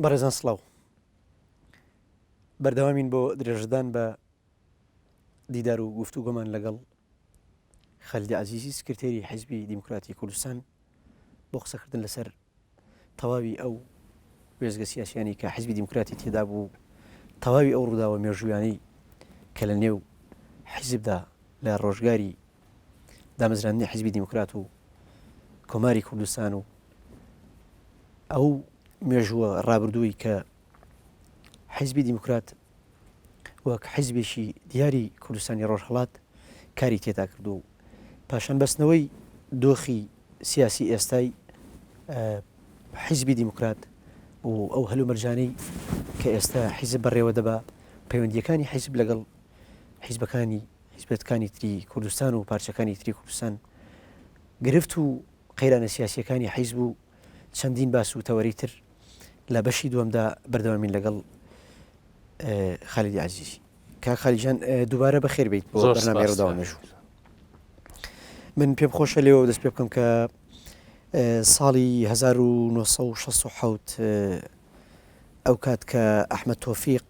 بەڕێزان سڵاو بەردەوامین بۆ درێژدان بە دیدار و گفتوگۆمان لەگەڵ خەلیدی عەزیزی سکرتێری حیزبی دیموکراتی کوردستان بۆ قسەکردن لەسەر تەواوی ئەو وێزگە سیاسیانی کە حیزبی دیموکراتی تێدا بوو، تەواوی ئەو ڕووداوە مێژوویانەی کە لە نێو حیزبدا لە ڕۆژگاری دامەزراندنی حیزبی دیموکرات و کۆماری کوردستان و ئەو مێژووە ڕابردووی کە حیزبی دیموکرات وەک حیزبێکی دیاری کوردستانی ڕۆژهەڵات کاری تێدا کردو و پاشان بەستنەوەی دۆخی سیاسی ئێستای حیزبی دیموکرات و ئەو هەلومەرجانەی کە ئێستا حیزب بەڕێوە دەبا پەیوەندیەکانی حیزب لەگەڵ حیزبەکانی حیزبەتەکانی تری کوردستان و پارچەکانی تری کوردستان گرفت و قەیرانە سیاسیەکانی حیزب و چەندین باس و تەوەری تر لە بەشی دووەمدا بەردەوامین لەگەڵ خالیدی عەزیزی. کاک خالیدجان دووبارە بەخێر بیت بۆ بەرنامەی ڕووداوە مێژوو. من پێم خۆشە لێوە دەست پێ بکەم کە ساڵی 1960 ئەو کات کە ئەحمەد تۆفیق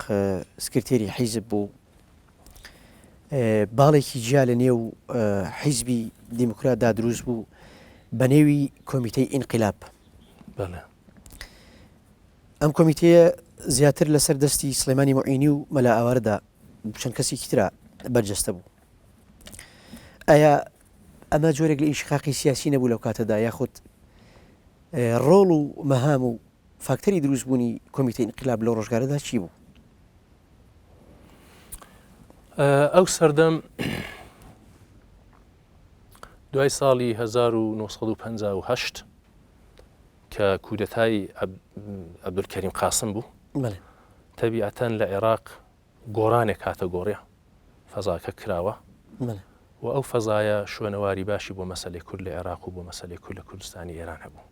سکرتێری حیزب بوو، باڵێکی جیا لە نێو حیزبی دیموکراتدا دروست بوو بە نێوی کۆمیتەی ئینقیلاب. ئەم کۆمیتەیە زیاتر لەسەر دەستی سلێمانی موعینی و مەلا ئاواردا چەند کەسێکی ترا بەرجەستە بوو. ئایا ئەمە جۆرێک لە ئیشقاقی سیاسی نەبوو لەو کاتەدا، یاخود ڕۆڵ و مەهام و فاکتەری دروستبوونی کۆمیتەی ئینقیلاب لەو ڕۆژگارەدا چی بوو؟ ئەو سەردەم دوای ساڵی 1950 کە کودەتای عەبدولکەریم قاسم بوو، تەبیعەتەن لە عێراق گۆڕانێک هاتە گۆڕێ، فەزاکە کراوە و ئەو فەزایە شوێنەواری باشی بۆ مەسەلەی کورد لە عێراق و بۆ مەسەلەی کورد لە کوردستانی ئێران هەبوو.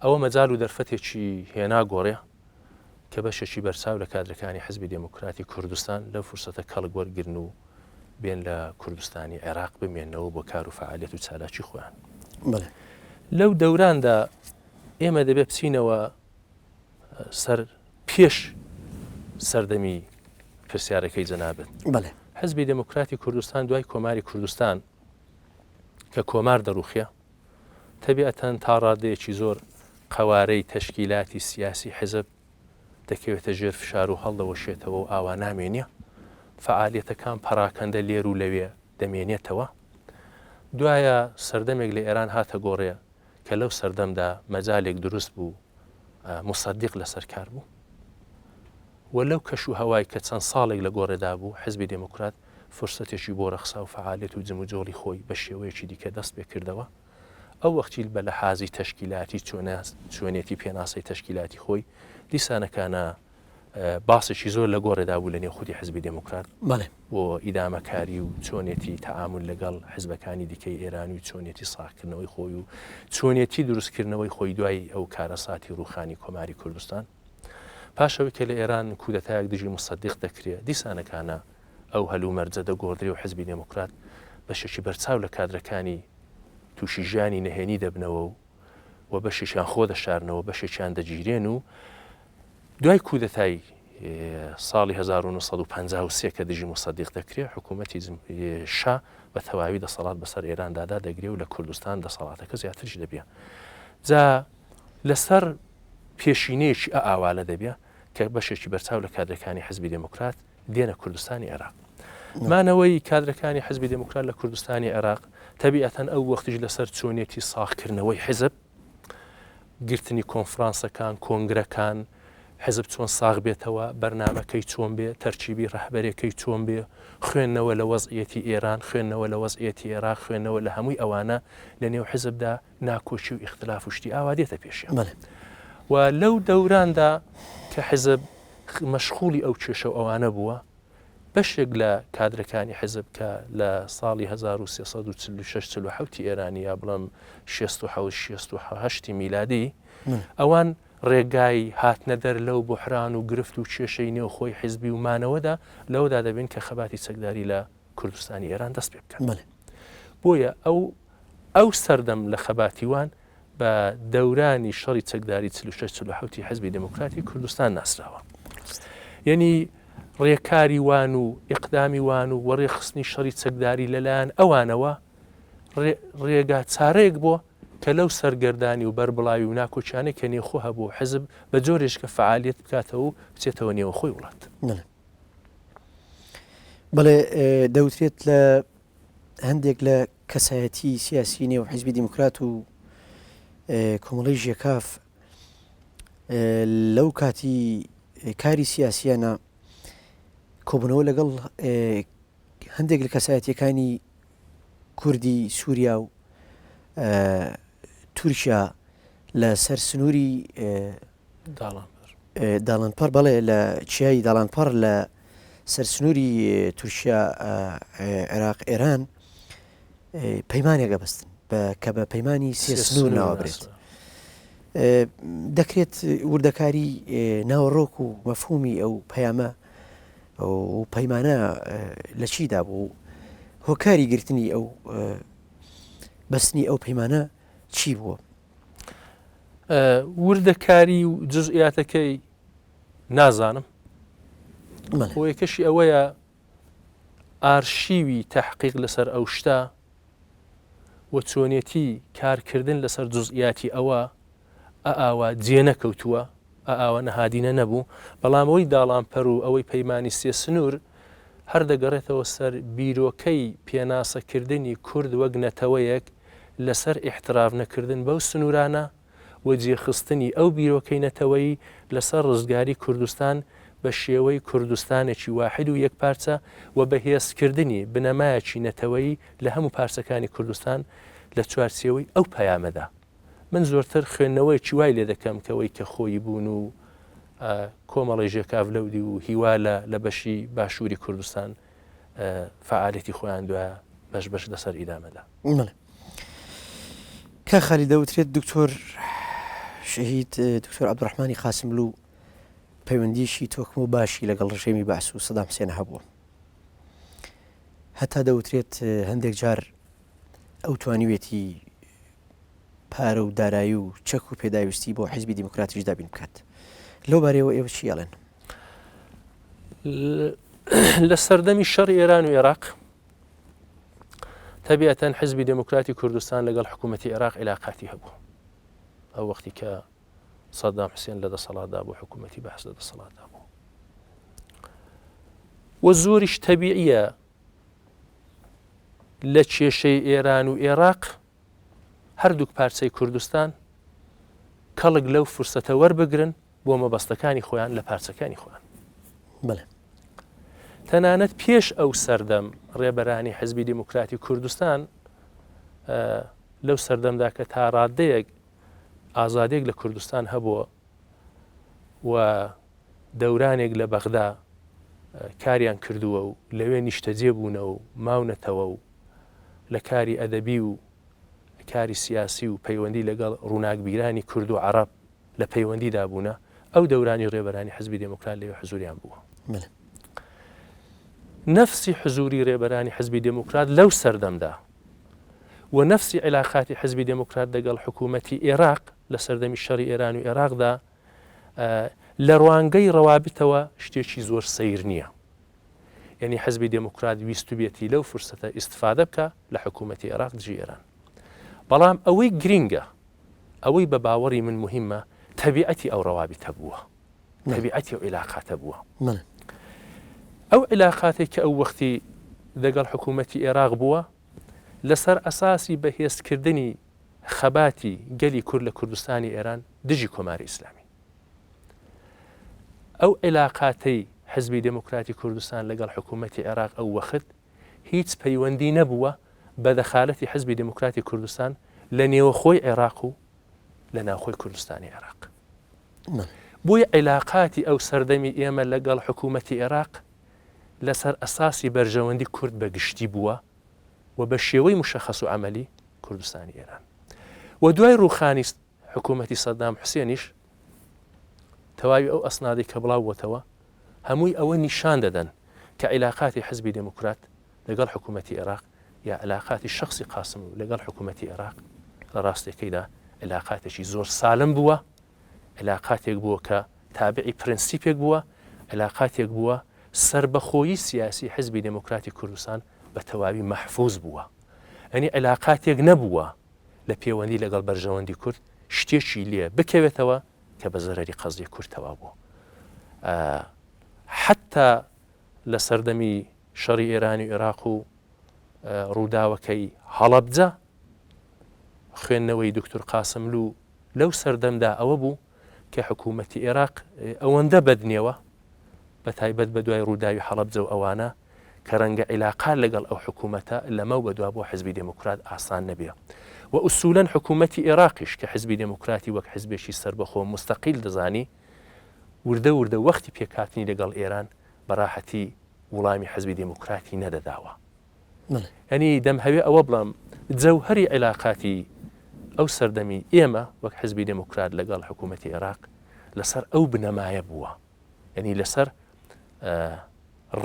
ئەوە مەجال و دەرفەتێکی هێنا گۆڕێ کە بەشێکی بەرچاو لە کادرەکانی حیزبی دموکراتی کوردستان لەو فرسەتە کەڵک وەرگرن و بێن لە کوردستانی عێراق بمێنەوە بۆ کار و فعالیەت و چالاکی خۆیان. لەو دەوراندا ئێمە دەبێ بچینەوە سەر پێش سەردەمی پرسیارەکەی جەنابەت. حیزبی دموکراتی کوردستان دوای کۆماری کوردستان کە کۆمار دەڕوخیە، تەبیعەتەن تا ڕادەیەکی زۆر قەوارەی تەشکیلاتی سیاسی حیزب دەکەوێتە ژێر فشار و هەڵدەوەشێتەوە و ئاوا نامێنیە، فعالیەتەکان پەراکەندە لێر و لەوێ دەمێنێتەوە. دوایە سەردەمێک لە ئێران هاتە گۆڕێ کە لەو سەردەمدا مەجالێک دروست بوو مصدق لەسەر کار بوو و لەو کەش و هەوای کە چەند ساڵێک لە گۆڕێدا بوو، حیزبی دموکرات فرسەتێکی بۆ ڕەخسا و فعالیەت و جموجۆڵی خۆی بە شێوەیەکی دیکە دەست پێ کردەوە. ئەو وەختی بە لە حازی تەشکیلاتی چۆنێتی پێناسەی تەشکیلاتی خۆی دیسانەکانە باسێکی زۆر لە گۆڕێدا بوو لە نێو خودی حیزبی دموکرات بۆ ئیدامەکاری و چۆنێتی تەعامل لەگەڵ حیزبەکانی دیکەی ئێرانی و چۆنێتی ساختکردنەوەی خۆی و چۆنێتی دروستکردنەوەی خۆی دوای ئەو کارەساتی ڕوخانی کۆماری کوردستان. پاشەوەی کە لە ئێران کودەتایەک دژی مصدق دەکرێت، دیسانەکانە ئەو هەلومەرجە دەگۆڕدرێ و حیزبی دموکرات بەشێکی بەرچاو لە کادرەکانی تووشی ژیانی نەهێنی دەبنەوە و بەشێکیان خۆ دەشارنەوە، بەشێکیان دەگیرێن و دوای کودەتای ساڵی 1953 کە دژی مصدق دەکرێت، حکوومەتی شا بە تەواوی دەسەڵات بەسەر ئێران دەگرێت و لە کوردستان دەسەڵاتەکە زیاترش دەبێت. جا لەسەر پێشینەیەکی ئاوالە دەبێت کە بەشێکی بەرچاو لە کادرەکانی حیزبی دموکرات دێنە کوردستانی عێراق. مانەوەی کادرەکانی حیزبی دموکرات لە کوردستانی عێراق تەبیعەتەن ئەو وەختیش لەسەر چۆنێتی ساختکردنەوەی حیزب، گرتنی کۆنفرانسەکان، کۆنگرەکان، حیزب چۆن ساغ بێتەوە، بەرنامەکەی چۆن بێ، تەرچیبی ڕەهبەرێکەی چۆن بێ، خوێندنەوە لە وەزعیەتی ئێران، خوێندنەوە لە وەزعیەتی عێراق، خوێندنەوە لە هەمووی ئەوانە لە نێو حیزبدا ناکۆچی و ئیختلاف و شتی ئاوا دێتە پێشیان. و لەو دەوراندا کە حیزب مەشغوڵی ئەو کێشە و ئەوانە بووە، بەشێک لە کادرەکانی حیزب کە لە ساڵی 1346 ئێرانی یا بڵم 1960 میلادی، ئەوان ڕێگای هاتنە دەر لەو بحران و گرفت و کێشەی نێو خۆی حیزبی و مانەوەدا لەوەدا دەبین کە خەباتی چەکداری لە کوردستانی ئێران دەست پێ بکەن. بۆیە ئەو سەردەم لە خەباتیوان بە دەورانی شەڕی چەکداری 46 حزبی دموکراتی کوردستان ناسراوە. یعنی ڕێکاری وان و ئیقدامی وان و وەڕێخستنی شەڕی چەکداری لەلایەن ئەوانەوە ڕێگا چارەیەک بۆ کە لەو سەرگەردانی و بەربڵاوی و ناکۆچیانەی کە نێوخۆ هەبوو حزب بە جۆرێک کە فعالیت بکاتەوە و بچێتەوە نێوە خۆی وڵات. بەڵێ دەوترێت لە هەندێک لە کەسایەتی سیاسی نێو حیزبی دیموکرات و کۆمەڵی ژێکاف لەو کاتی کاری سیاسیانە کۆبوونەوە لەگەڵ هەندێک لە کەسایەتیەکانی کوردی سووریا و تورکیا لە سەر سنووری داڵانپەر بەڵێ لە چیای داڵانپەر لە سەر سنووری تورکیا عێراق ئێران پەیمانێکە بەستن کە بە پەیمانی سێ سنوور ناوەبرێت. دەکرێت وردەکاری ناوەڕۆک و مەفهومی ئەو پەیامە و پەیمانە لە چیدا بوو هۆکاری گرتنی ئەو بەستنی ئەو پەیمانە چی بووە؟ وردەکاری و جزئیاتەکەی نازانم. یەکەشی ئەوەیە ئارشیوی تەحقیق لەسەر ئەو شتە و چۆنێتی کارکردن لەسەر جزئیاتی ئەوە ئاوا جێ نەکەوتووە، ئاوا نەهادینە نەبوو، بەڵام ئەوەی داڵانپەر و ئەوەی پەیمانی سێ سنوور هەر دەگەڕێتەوە سەر بیرۆکەی پێناسەکردنی کورد وەک نەتەوەیەک لەسەر ئیحتراف نەکردن بەو سنوورانە و جێخستنی ئەو بیرۆکەی نەتەوەی لەسەر ڕزگاری کوردستان بە شێوەی کوردستانێکی واحد و یەک پارچە و بەهێزکردنی بنەمایەکی نەتەوەی لە هەموو پارچەکانی کوردستان لە چوارچێوەی ئەو پەیامەدا. من زۆرتر خوێندنەوەیکی وای لێ دەکەم کەوەی کە خۆی بوون و کۆمەڵی ژێکاف لەودی و هیوا لە بەشی باشووری کوردستان فعالێتی خۆیان دوایە بەش لەسەر ئیدامەدا. کە خالی دەوترێت دکتۆر شەهید دکتۆر عەبدوڕەحمانی قاسملوو پەیوەندیشی تۆکم و باشی لەگەڵ ڕژێمی بەعس و سەدام حوسێن هەبووە. هەتا دەوترێت هەندێک جار ئەو توانیوێتی پارە و دارایی و چەک و پێداویستی بۆ حیزبی دیموکراتیش دابین بکات. لەو بارەوە ئێوە چی ئەڵێن؟ لە سەردەمی شەڕی ئێران و عێراق تەبیعەتەن حیزبی دموکراتی کوردستان لەگەڵ حکوومەتی عێراق عیلاقاتی هەبوو. ئەو وەختی کە سەدام حوسێن لە دەسەڵاتدا بوو، حکوومەتی بەعس لە دەسەڵاتدا بوو و زۆریش تەبیعیە لە کێشەی ئێران و عێراق هەردووک پارچەی کوردستان کەڵک لەو فرسەتە وەربگرن بۆ مەبەستەکانی خۆیان لە پارچەکانی خۆیان. تەنانەت پێش ئەو سەردەم ڕێبەرانی حیزبی دیموکراتی کوردستان لەو سەردەمدا کە تا ڕادەیەک ئازادێک لە کوردستان هەبووە و دەورانێک لە بەغدا کاریان کردووە و لەوێ نیشتەجێ بوونەوە و ماونەتەوە و لە کاری ئەدەبی و کاری سیاسی و پەیوەندی لەگەڵ ڕووناکبیرانی کورد و عەرەب لە پەیوەندیدا بوونە، ئەو دەورانی ڕێبەرانی حیزبی دموکرات لەوێ حزوریان بووە. نفسی حزوری ڕێبەرانی حیزبی دموکرات لەو سەردەمدا و نفسی علاقاتی حیزبی دموکرات لەگەڵ حکوومەتی عێراق لە سەردەمی شەڕی ئێران و عێراقدا لە ڕوانگەی ڕەوابتەوە شتێکی زۆر سەیر نییە. یعنی حیزبی دموکرات ویست بێتی لەو فرسەتە ئیستفادە بکە لە حکوومەتی عێراق دژی ئێران. بەڵام ئەوەی گرینگە، ئەوەی بە باوەڕی من مهمە، تەبیعەتی ئەو ڕەوابتە بووە، تەبیعەتی ئەو عیلاقاتە بووە. ئەو عیلاقاتێک کە ئەو وەختی لەگەڵ حکوومەتی عێراق بووە لەسەر ئەساسی بەهێزکردنی خەباتی گەلی کورد لە کوردستانی ئێران دژی کۆماری ئیسلامی. ئەو عیلاقاتەی حزبی دموکراتی کوردستان لەگەڵ حکوومەتی عێراق ئەو وەخت هیچ پەیوەندی نەبووە بە دەخالەتی حزبی دموکراتی کوردستان لە نێوەخۆی عێراق و لە ناوخۆی کوردستانی عێراق. بۆیە عیلاقاتی ئەو سەردەمی ئێمە لەگەڵ حکوومەتی عێراق لەسەر ئەساسی بەرژەوەندی کورد بەگشتی بووە و بە شێوەی مشەخەس و عەمەلی کوردستانی ئێران. و دوای ڕووخانی حکوومەتی سەدام حوسێنیش تەواوی ئەو ئەسنادی کە بڵاوبووەتەوە هەمووی ئەوە نیشان دەدەن کە عیلاقاتی حزبی دموکرات لەگەڵ حکوومەتی عێراق یا علاقاتی شخصی قاسم لەگەڵ حکوومەتی عێراق لە ڕاستیەکەیدا علااقاتێکی زۆر سالم بووە، علااقاتێک بووە کە تابعی پرەنسیپێک بووە، علااقاتێک بووە سربەخۆیی سیاسی حزبی دموکراتی کوردستان بە تەواوی مەحفوظ بووە. ئەنی علااقاتێک نەبووە لە پەیوەندی لەگەڵ بەرژەوەندی کورد شتێکی لێ بکەوێتەوە کە بە زەرەری قەزی کورتەوە بوو. حتا لە سەردەمی شەڕی ئێرانی و عێراق و ڕووداوەکەی هەڵەبجە خوێندنەوەی دکتۆر قاسملوو لەو سەردەمدا ئەوە بوو کە حکوومەتی عێراق ئەوەندە بەدنێوە بە تایبەت بە دوای ڕووداوی هەڵەبجە و ئەوانە کە ڕەنگە عیلاقا لەگەڵ ئەو حکوومەتە لەمەو بەدوا بۆ حزبی دموکرات ئاسان نەبێ و ئوسوولەن حکوومەتی عێراقیش کە حزبی دموکراتی وەک حزبێکی سربەخۆ مستەقیل دەزانی وردە وردە وەختی پێکاتنی لەگەڵ ئێران بەڕاحەتی وڵامی حزبی دموکراتی نەدەداوە. ینی دەم هەوێ ئەوە بڵام جەوهەری عیلاقاتی ئەو سەردەمی ئێمە وەک حزبی دموکرات لەگەڵ حکوومەتی عێراق لەسەر ئەو بنەمایە بووە، ینی لەسەر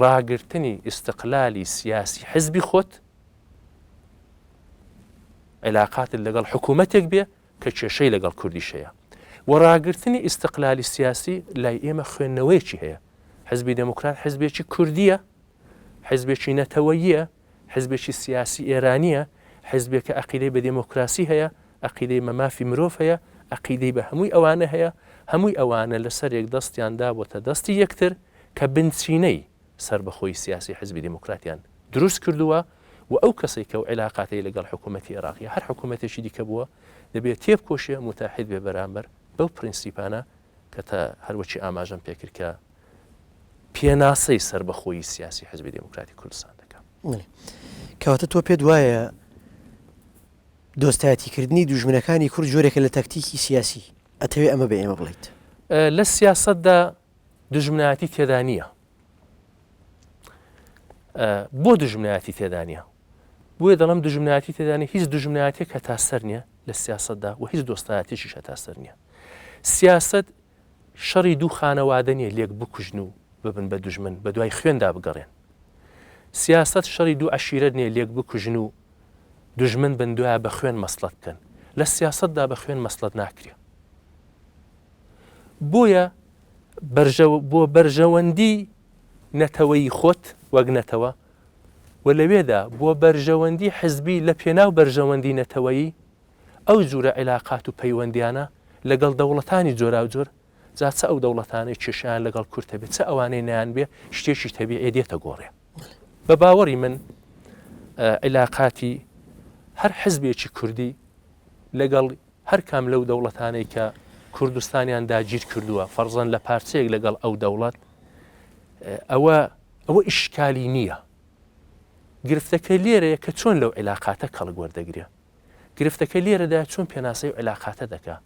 ڕاگررتنی ئیستقلالی سیاسی حزبی خۆت علااقاتت لەگەڵ حکوومەتێک بێ کە کێشەی لەگەڵ کوردیشەیە و ڕاگررتنی ئیستقلالی سیاسی لای ئێمە خوێندنەوەیکی هەیە. حزبی دموکرات حزبێکی کوردیە، حزبێکی نەتەوەییە، حزبێکی سیاسی ئێرانیە، حزبێکە عەقیدەی بە دموکراسی هەیە، عەقیدەی مەمافی مرۆڤ هەیە، عەقیدەی بە هەمووی ئەوانە هەیە، هەمووی ئەوانە لەسەر یەک دەستیان دابۆتە دەستی یەکتر کە بنچینەی سربەخۆی سیاسی حزبی دموکراتیان دروست کردووە و ئەو کەسێک کە و عیلاقاتی لەگەڵ حکوومەتی عێراقی هەر حکوومەتێکی دیکە بووە دەبێت تێبکۆشێ متحید بێ بەرامبەر بەو پرینسیپانە کە تا هەروەچی ئاماژەم پێکرد کە پێناسەی سربەخۆیی سیاسی حزبی دموکراتی کوردستان دەکات. کەواتە تۆ پێت وایە دۆستایەتیکردنی دوژمنەکانی کورد جۆرێکە لە تاکتیکی سیاسی ئەتەوێ ئەمە بە ئێمە بڵیت؟ لە سیاسەتدا دژمنایەتی تێدا نییە. بۆ دژمنایەتی تێدا نییە؟ بۆیە دەڵم دژمنایەتی تێدانی هیچ دژمنایەتێک کە تاسەر نییە لە سیاسەتدا و هیچ دۆستایەتیشیش هەتاسەر نییە. سیاست شەڕی دوو خانەوادە نیە لێک بکوژن و ببن بە دژمن بە دوای خوێندا بگەڕێن. سیاست شەڕی دوو عەشیرەت نیە لێک بکوژن و دژمن بن دوایە بە خوێن مەسڵەت بکەن. لە سیاسەتدا بە خوێن مەسڵەت ناکرێ. بۆیە بۆ بەرژەوەندی نەتەوەی خۆت وەک نەتەوە و لەوێدا بۆ بەرژەوەندی حزبی لە پێناو بەرژەوەندی نەتەوەیی ئەو جوورە عیلاقات و پەیوەندیانە لەگەڵ دەوڵەتانی جۆرا و جۆر جا چە ئەو دەوڵەتانەی کێشیان لەگەڵ کورتە بێت چە ئەوانەی نەیان بێ شتێکی تەبیعی دێتە گۆڕێ. بە باوەڕی من عیلاقاتی هەر حزبێکی کوردی لەگەڵ هەر کام لەو دەوڵەتانەی کە کوردستانیان داگیر کردووە فەرزەن لە پارچەیەک لەگەڵ ئەو دەوڵەت ئەوە ئیشکالی نییە. گرفتەکە لێرەیە کە چۆن لەو عیلاقاتە کەڵک وەردەگرێ، گرفتەکە لێرەدایە چۆن پێناسەی عیلاقاتە دەکا،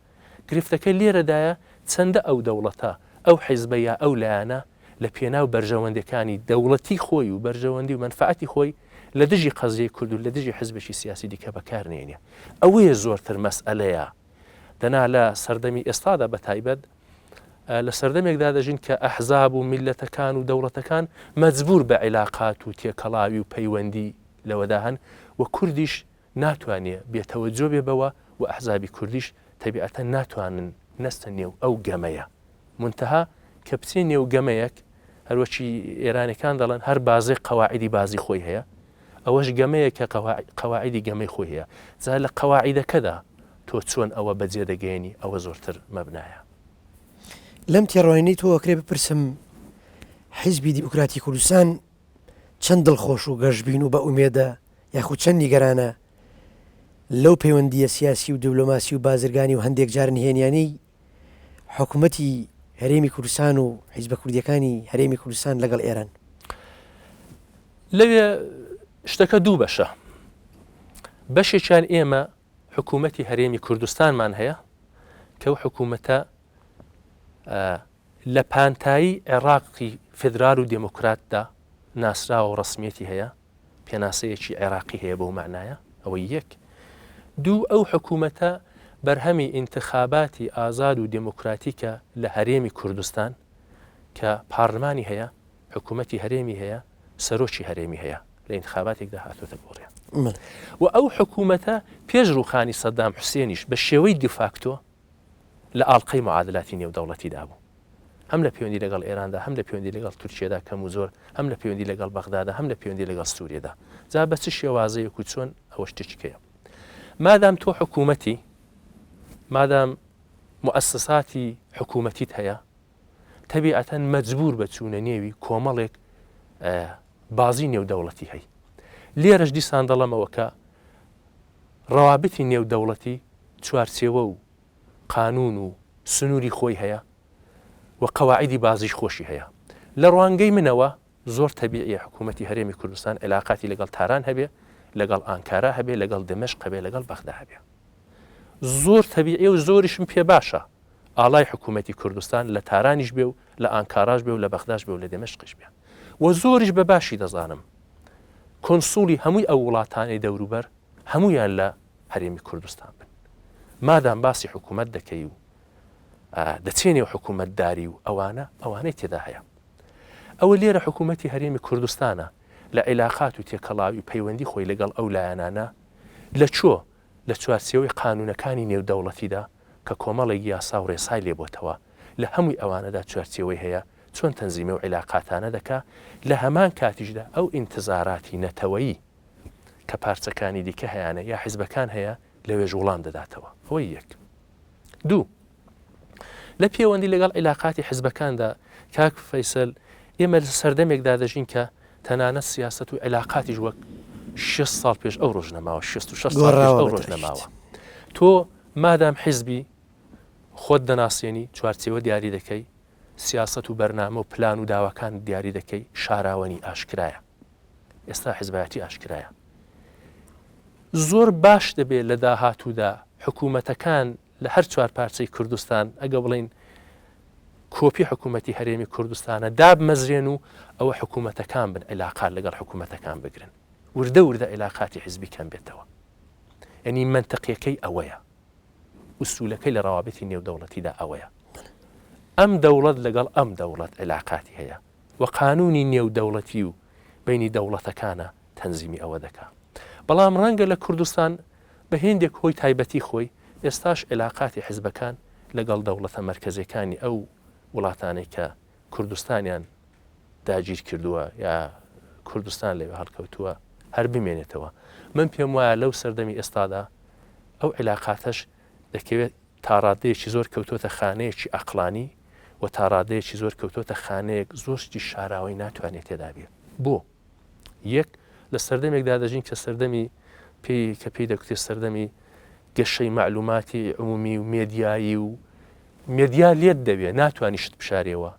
گرفتەکە لێرەدایە چەندە ئەو دەوڵەتە ئەو حیزبەیە ئەو لایەنە لە پێناو بەرژەوەندەکانی دەوڵەتی خۆی و بەرژەوەندی و منفعەتی خۆی لە دژی قەزیەی کورد و لە دژی حزبێکی سیاسی دیکە بەکارنێنێ. ئەوەیە زۆرتر مەسئلەیە. دەنا لە سەردەمی ئێستادا بە تایبەت لە سەردەمێکدا دەژین کە ئەحزاب و میلەتەکان و دەوڵەتەکان مەجبور بە عیلاقات و تێکەڵاوی و پەیوەندی لەوەدا هەن و کوردیش ناتوانێت بێتەوەجۆ بێ بەوە و ئەحزابی کوردیش تەبیعەتەن ناتوانن نەستە نێو ئەو گەمەیە. منتەها کە بچێ نێو گەمەیەک هەروەچی ئێرانەکان دەڵێن هەر بازی قەواعیدی بازی خۆی هەیە، ئەوەش گەمەیە کە قەواعیدی گەمەی خۆی هەیە. جا لە قەواعیدەکەدا تۆ چۆن ئەوە بەجێ دەگەێنی ئەوە زۆرتر مەبنایە. لەم تێڕۆینەی تۆ ئەکرێ بپرسم حیزبی دیموکراتی کوردستان چەند دڵخۆش و گەشتبین و بە ئومێدە یاخود چەند نیگەرانە لەو پەیوەندیە سیاسی و دیبلۆماسی و بازرگانی و هەندێک جار نهێنیانەی حکوومەتی هەرێمی کوردستان و حیزبە کوردیەکانی هەرێمی کوردستان لەگەڵ ئێران؟ لەوێ شتەکە دوو بەشە. بەشێکیان ئێمە حکوومەتی هەرێمی کوردستانمان هەیە کە ئەو حکوومەتە لە پانتایی عێراقی فێدرال و دموکراتدا ناسراوە و ڕسمیەتی هەیە، پێناسەیەکی عێراقی هەیە بەو معنایە. ئەوەی یەک. دوو، ئەو حکوومەتە بەرهەمی ئینتخاباتی ئازاد و دموکراتیکە لە هەرێمی کوردستان کە پارلمانی هەیە، حکوومەتی هەرێمی هەیە، سەرۆکی هەرێمی هەیە، لە ئینتخاباتێکدا هاتوۆتە گۆڕیان. و ئەو حکوومەتە پێش ڕووخانی سەدام حوسێنیش بە شێوەی دیفاکتۆ لە ئاڵقەی معادلاتی نێودەوڵەتیدا بوو، هەم لە پەیوەندی لەگەڵ ئێراندا، هەم لە پەیوەندی لەگەڵ تورکیەدا کەم و زۆر، هەم لە پەیوەندی لەگەڵ بەغدادا، هەم لە پەیوەندی لەگەڵ سووریەدا. جا بە چ شێوازەیەک و چۆن ئەوە شتێکەیە. مادام تۆ حکوومەتی، مادام مؤسساتی حکوومەتیت هەیە، تەبیعەتەن مەجبور بە چوونە نێوی کۆمەڵێک بازی نێودەوڵەتی هەی. لێرەش دیسان دەڵەمەوە کە ڕەوابطی نێودەوڵەتی چوارچێوە و قانون و سنووری خۆی هەیە و قەواعیدی بازیش خۆشی هەیە. لە ڕوانگەی منەوە زۆر تەبیعی حکوومەتی هەرێمی کوردستان علاقاتی لەگەڵ تاران هەبێ، لەگەڵ ئانکارا هەبێ، لەگەڵ دمەشق هەبێ، لەگەڵ بەغدا هەبێ. زۆر تەبیعی و زۆریشم پێ باشە ئاڵای حکوومەتی کوردستان لە تارانیش بێ و لە ئانکاراش بێ و لە بەغداش بێ و لە دمەشقش بێ. و زۆریش بە باشی دەزانم کۆنسوڵی هەمووی ئەو وڵاتانی دەوروبەر هەمویان لە هەرێمی کوردستان بن. مادام باسی حکوومەت دەکەی و دەچێنێ و حکوومەتداری و ئەوانەی تێدا هەیە. ئەوە لێرە حکوومەتی هەرێمی کوردستانە لە عیلاقات و تێکەڵاوی پەیوەندی خۆی لەگەڵ ئەو لایەنانە لە چۆ لە چوارچێوەی قانونەکانی نێودەوڵەتیدا کە کۆمەڵێک یاسا و ڕێسای لێبۆتەوە لە هەمووی ئەوانەدا چوارچێوەی هەیە چۆن تەنزیمە و عیلاقاتانە دەکا لە هەمان کاتیشدا ئەو ئینتزاراتی نەتەوەیی کە پارچەکانی دیکە هەیەە یا حیزبەکان هەیە لەوێژ وڵام دەداتەوە. ئەوەی یەک. دوو، لە پەیوەندی لەگەڵ عیلاقاتی حیزبەکاندا کاک فەیسەل ئێمە لە سەردەمێکدا دەژین کە تەنانەت سیاست و عیلاقاتیش وەک 6 ساڵ پێش ئەو ڕۆژ نەماوە، 66 ساڵ پێش ئەو ڕۆژ نەماوە. تۆ مادام حیزبی خۆت دەناسیێنی چوارچێوە دیاری دەکەی، سیاست و بەرنامە و پلان و داواکان دیاری دەکەی، شاراوەنی ئاشکرایە. ئێستا حیزبایەتی ئاشکرایە. زۆر باش دەبێت لە داهاتوودا حکوومەتەکان لە هەر چوار پارچەی کوردستان ئەگە بڵین کۆپی حکوومەتی هەرێمی کوردستانە دابمەزرێن و ئەوە حکوومەتەکان بن عیلاقات لەگەڵ حکوومەتەکان بگرن. وردە وردە عیلاقاتی حیزبی کەم بێتەوە. یعنی منتەقیەکەی ئەوەیە. ئوسولەکەی لە ڕەوابطی نێودەوڵەتیدا ئەوەیە. ئەم دەوڵەت لەگەڵ ئەم دەوڵەت عیلاقاتی هەیە و قانونی نێودەوڵەتی و بینی دەوڵەتەکانە تەنزیمی ئەوە دەکا. بەڵام ڕەنگە لە کوردستان بە هێندێک هۆی تایبەتی خۆی ئێستاش عیلاقاتی حیزبەکان لەگەڵ دەوڵەتە مەرکەزیەکانی ئەو وڵاتانەی کە کوردستانیان داگیر کردووە یا کوردستان لەوێ هەڵکەوتووە هەر بمێنێتەوە. من پێم وایە لەو سەردەمی ئێستادا ئەو عیلاقاتەش دەکەوێت تاڕادەیەکی زۆر کەوتۆتە خانەیەکی ئەقلانی و تاڕادەیەکی زۆر کەوتۆتە خانەیەک زۆرشتی شاراوی ناتوانێت تێدا بێت. بۆ یەک لە سەردەمێکدا دەژین کە سەردەمی پێی دەکوتێت سەردەمی گەشەی معلوماتی عمومی و مێدیایی و مێدیا لێت دەبێت ناتوانانی شت بشارێەوە.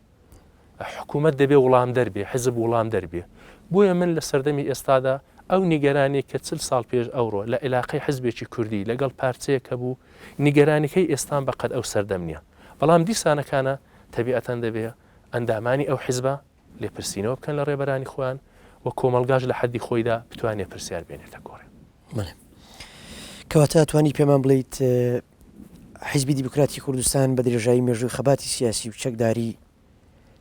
حکوومەت دەبێ وڵام دەربێ، حزب وڵام دەربێ. بۆیە من لە سەردەمی ئێستادا ئەو نیگەرانێک کە 40 ساڵ پێش ئەوڕۆ لە عیلاقەی حزبێکی کوردی لەگەڵ پارچەیەکە بوو نیگەرانەکەی ئێستان بەقەت ئەو سەردەم نییە. بەڵام دیسانەکانە تەبیعەتەن دەبێ ئەندامانی ئەو حیزبە لێپرسینەوە بکەن لە ڕێبەرانی خۆیان و کۆمەلگاش لە حەدی خۆیدا بتوانێت پرسیار بێنێتە گۆڕێ. کەواتە توانی پێمان بڵیت حیزبی دیموکراتی کوردستان بە درێژایی مێژووی خەباتی سیاسی و چەکداری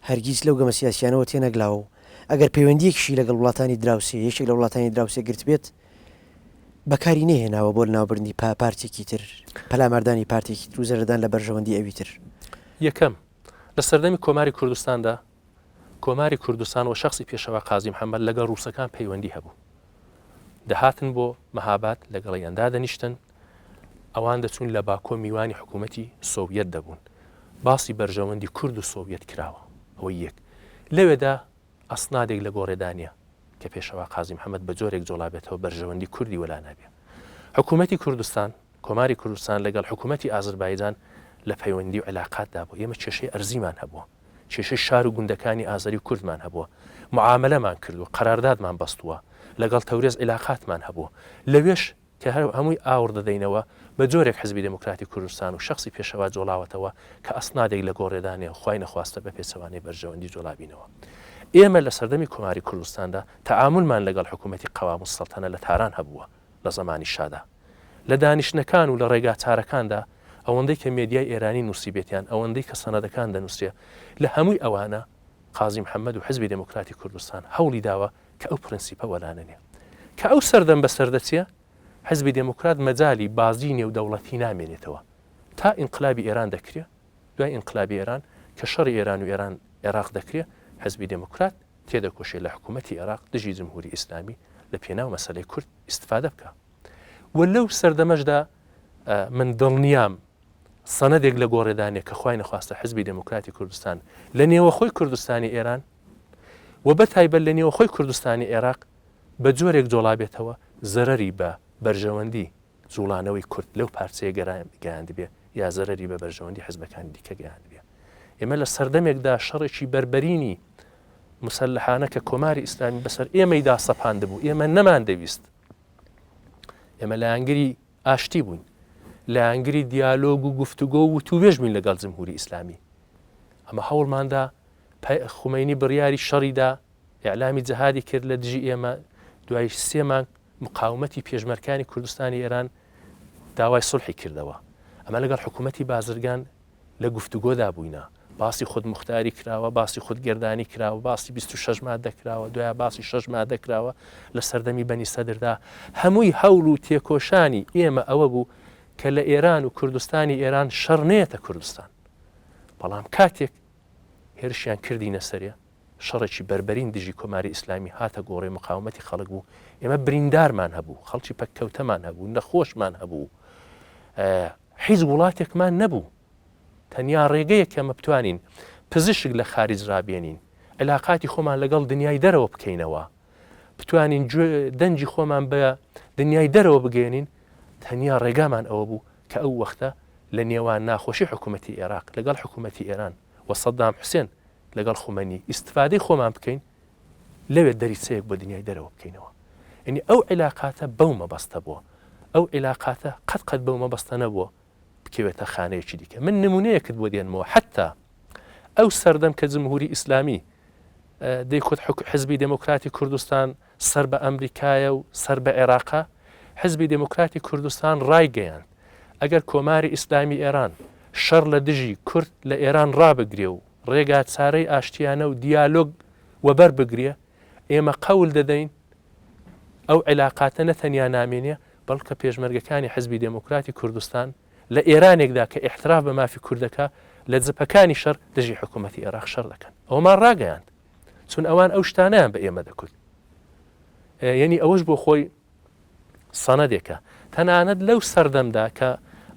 هەرگیز لەو گەمە سیاسیانەوە تێنەگلاوە و ئەگەر پەیوەندیەکیشی لەگەڵ وڵاتانی دراوسێ یەکێک لە وڵاتانی دراوسێ گرت بێت بەکاری نەهێناوە بۆ ناوبردنی پارتێکی تر پەلاماردانی پارتێکی تر و زەردان لە بەرژەوەندی ئەوی تر. یەکەم لە سەردەمی کۆماری کوردستاندا کۆماری کوردستان و شخصی پێشەوە قازی محەممەد لەگەڵ ڕووسەکان پەیوەندی هەبوو. دەهاتن بۆ مەهاباد لەگەڵی ئەندا دەنیشتن، ئەوان دەچوون لە باکۆ میوانی حکوومەتی سۆڤیەت دەبوون. باسی بەرژەوەندی کورد و سۆڤیەت کراوە. ئەوە یەک. لەوێدا ئەسنادێک لە گۆڕێدانە کە پێشەوە قازی محەممەد بە جۆرێک جۆڵابێتەوە بەرژەوەندی کوردی وەلا نابێ. حکوومەتی کوردستان کۆماری کوردستان لەگەڵ حکوومەتی ئازربایجان لە پەیوەندی و علاقاتدا بوو. ئێمە کێشەی ئەرزیمان هەبووە، کێشەی شار و گوندەکانی ئازاری و کوردمان هەبووە، معاملەمان کردو، قەراردادمان بەستووە، لەگەڵ تەورێز عیلاقاتمان هەبووە. لەوێش کە هەمووی ئاور دەدەینەوە بە جۆرێک حزبی دموکراتی کوردستان و شخصی پێشەوە جۆڵاوەتەوە کە ئەسنادێک لە گۆڕێدانێ خوای نەخواستە بە پێچەوانەی بەرژەوەندی جۆڵابینەوە. ئێمە لە سەردەمی کۆماری کوردستاندا تەعاملمان لەگەڵ حکوومەتی قەوام السەڵتەنە لە تاران هەبووە لە زمانی شادا. لە دانیشتنەکان و لە ڕێگا چارەکاندا ئەوەندەی کە مێدیای ئێرانی نووسیبێتیان ئەوەندەی کە سەنەدەکان دەنووسێ لە هەمووی ئەوانە قازی محەممەد و حزبی دموکراتی کوردستان هەوڵی داوە کە ئەو پرەنسیپە وەلانەنێ کە ئەو سەردەم بەسەردەچیە حزبی دموکرات مەجای بازی نێودەوڵەتی نامێنێتەوە تا ئینقلابی ئێران دەکرێت دوای ئینقلابی ئێران کە شەڕی ئێران و ئێران عێراق دەکرێت حزبی دموکرات تێدەکۆشێت لە حکوومەتی عێراق دژی جمهوری ئیسلامی لە پێناو مەسەلەی کورد ئیستفادە بکە و لەو سەردەمەشدا من دڵنیام سەنەدێک لە گۆڕێدانێک کە خوای نەخواستە حزبی دموکراتی کوردستان لە نێوەخۆی کوردستانی ئێران و بەتایبەت لە نێوەخۆی کوردستانی عێراق بە جۆرێک جۆڵابێتەوە زەرەری بە بەرژەوەندی جوڵانەوەی کورد لەو پارچەیە گەیاندی بێ یا زەرەری بە بەرژەوەندی حزبەکانی دیکە گەیاندی بێ ئێمە لە سەردەمێکدا شەڕێکی بربەرینی مسلحانە کە کۆماری ئیسلامی بەسەر ئێمەیدا سەپاند بوو ئێمە نەمان دەویست ئێمە لە ئەنگری ئاشتی بووین لە ئەنگری دیالۆگ و گفتوگۆ و تووبێژ بووین لەگەڵ جمهوری ئیسلامی ئەمە هەوڵماندا خومینی بڕیاری شەڕیدا ئیعلامی جەهادی کرد لە دژی ئێمە دوای 3 مانگ مقاومەتی پێشمەرکانی کوردستانی ئێران داوای سڵحی کردەوە ئەمە لەگەڵ حکوومەتی بازرگان لە گفتوگۆدا بووینە باسی خود مختاری کراوە باسی خود گردانی کراوە باسی 26 مادە کراوە دوای باسی 6 مادە کراوە لە سەردەمی بەنی سەدردا هەمووی هەوڵ و تێکۆشانی ئێمە ئەوە بوو کە لە ئێران و کوردستانی ئێران شەڕ نێتە کوردستان بەڵام کاتێک هێرشیان کردینە سەرێ شەڕێکی بربەرین دژی کۆماری ئیسلامی هاتە گۆڕی مقاومەتی خەڵک بوو ئێمە بریندارمان هەبوو خەڵکی پەککەوتەمان هەبوو نەخۆشمان هەبوو حیز وڵاتێکمان نەبوو تەنیا ڕێگەیەک کە مە بتوانین پزیشک لە خارج ڕابێنین علاقاتی خۆمان لەگەڵ دنیای دەرەوە بکەینەوە بتوانین دەنجی خۆمان بە دنیای دەرەوە بگەێنین تەنیا ڕێگامان ئەوە بوو کە ئەو وەختە لە نێوان ناخۆشی حکوومەتی عێراق لەگەڵ حکوومەتی ئێران و سەدام حوسێن لەگەڵ خومەنی ئیستفادەی خۆمان بکەین لەوێت دەریچەیەک بۆ دنیای دەرەوە بکەینەوە ئەنی ئەو علاقاتە بەو مەبەستە بووە ئەو علاقاتە قەت بەو مەبەستە نەبووە بکەوێتە خانەیەکی دیکە من نمونەیەکت بۆ دێنمەوە حتا ئەو سەردەم کە جمهوری ئیسلامی دەیخۆت حزبی دموکراتی کوردستان سەر بە ئەمریکایە و سەر بە عێراقا حزبی دموکراتی کوردستان ڕایگەیان ئەگەر کۆماری ئیسلامی ئێران شەڕ لە دژی کورد لە ئێران ڕابگرێ و ڕێگا چارەی ئاشتیانە و دیالۆگ وەبەر بگرێ ئێمە قەول دەدەین ئەو علاقاتە نەتەنیا نامێنێ بەڵکە پێشمەرگەکانی حزبی دموکراتی کوردستان لە ئێرانێکدا کە ئیحتراف بە مافی کوردەکە لە جپەکانی شەڕ دژی حکوومەتی عێراق شەڕ دەکەن ئەومان ڕاگەیاند چون ئەوان ئەو شتانیان بە ئێمە دەکوت یعنی ئەوەش بۆ خۆی سەنەدێکە تەنانەت لەو سەردەمدا کە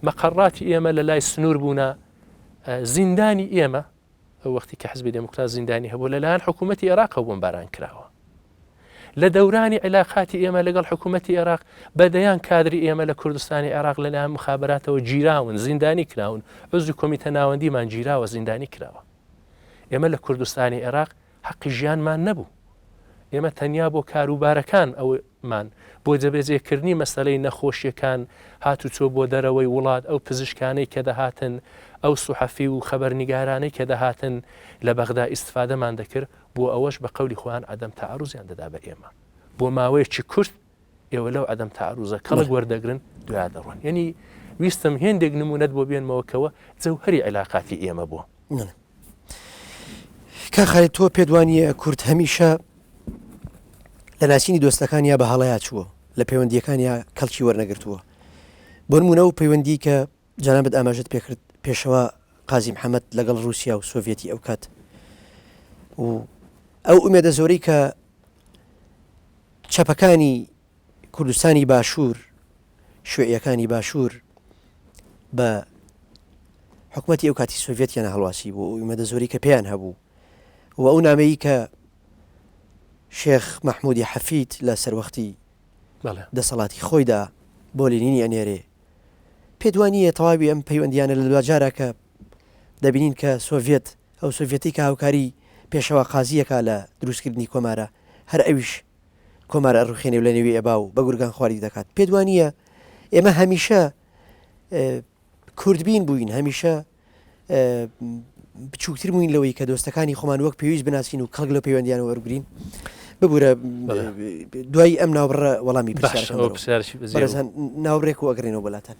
مەقەڕاتی ئێمە لە لای سنوور بوونە زیندانی ئێمە ئەو وەختی کە حزبی دموکرات زیندانی هەبوو لەلایەن حکوومەتی عێراق بۆمباران کراوە لە دەورانی علاقاتی ئێمە لەگەڵ حکوومەتی عێراق بەدەیان کادری ئێمە لە کوردستانی عێراق لەلایەن مخابراتەوە گیراون زیندانی کراون عزوی کۆمیتە ناوەندیمان گیراوە زیندانی کراوە ئێمە لە کوردستانی عێراق حەقی ژیانمان نەبوو ئێمە تەنیا بۆ کاروبارەکان ئەومان بۆ جەبێجێکردنی مەسەلەی نەخۆشیەکان هاتوچۆ بۆ دەرەوەی وڵات ئەو پزیشکانەی کە دەهاتن ئەو سوحەفی و خەبەرنیگارانەی کە دەهاتن لە بەغدا ئیستفادەمان دەکرد بۆ ئەوەش بە قەولی خۆیان عەدەم تەعەڕوزیان دەدا بە ئێمە بۆ ماوەیەکی کورت ئێوە لەو عەدەم تەعەڕوزە کەڵک وەردەگرن دوای دەڕۆن یعنی ویستم هێندێک نمونەت بۆ بێنمەوەکەوە جەوهەری علاقاتی ئێمە بووە کە خەڵێت تۆ پێدوانیە کورد هەمیشە لە ناسینی دۆستەکانیا بە هەڵەیە چووە لە پەیوەندیەکانیا کەڵکی وەرنەگرتووە بۆ نمونە و پەیوەندی کە جەنابەت ئاماژەت پێکرد پێشەوە قازی محەممەد لەگەڵ رووسیا و سۆڤێتی ئەو کات و ئەو ئومێدە زۆری کە چەپەکانی کوردستانی باشوور شوێعیەکانی باشوور بە حکوومەتی ئەو کاتی سۆڤێتیانە هەڵواسی بوو ئومێدە زۆری کە پێیان هەبوو و ئەو نامەیە کە شێخ مەحموودی حەفید لە سەروەختی دەسەڵاتی خۆیدا بۆ لێنینی ئەنێرێ پێدوانیە تەواوی ئەم پەیوەندیانە لە دوجارە کە دەبینین کە سۆڤێت ئەو سۆڤێتی کە هاوکاری پێشەوە قازیەکە لە دروستکردنی کۆمارە هەر ئەویش کۆمارە ڕوخێنێ و لە نێوی ئێبا و بە گورگان خواری دەکات پێدوانیە ئێمە هەمیشە کوردبین بووین هەمیشە بچووکتر بووین لەوەی کە دۆستەکانی خۆمان وەک پێویست بناسین و کەڵک لە پەیوەندیانە وەرگرین ببوورە دوای ئەم ناوبڕە وەڵامی پرسیارەکەم ناوبڕێک و ئەگرێنەوە بەلاتان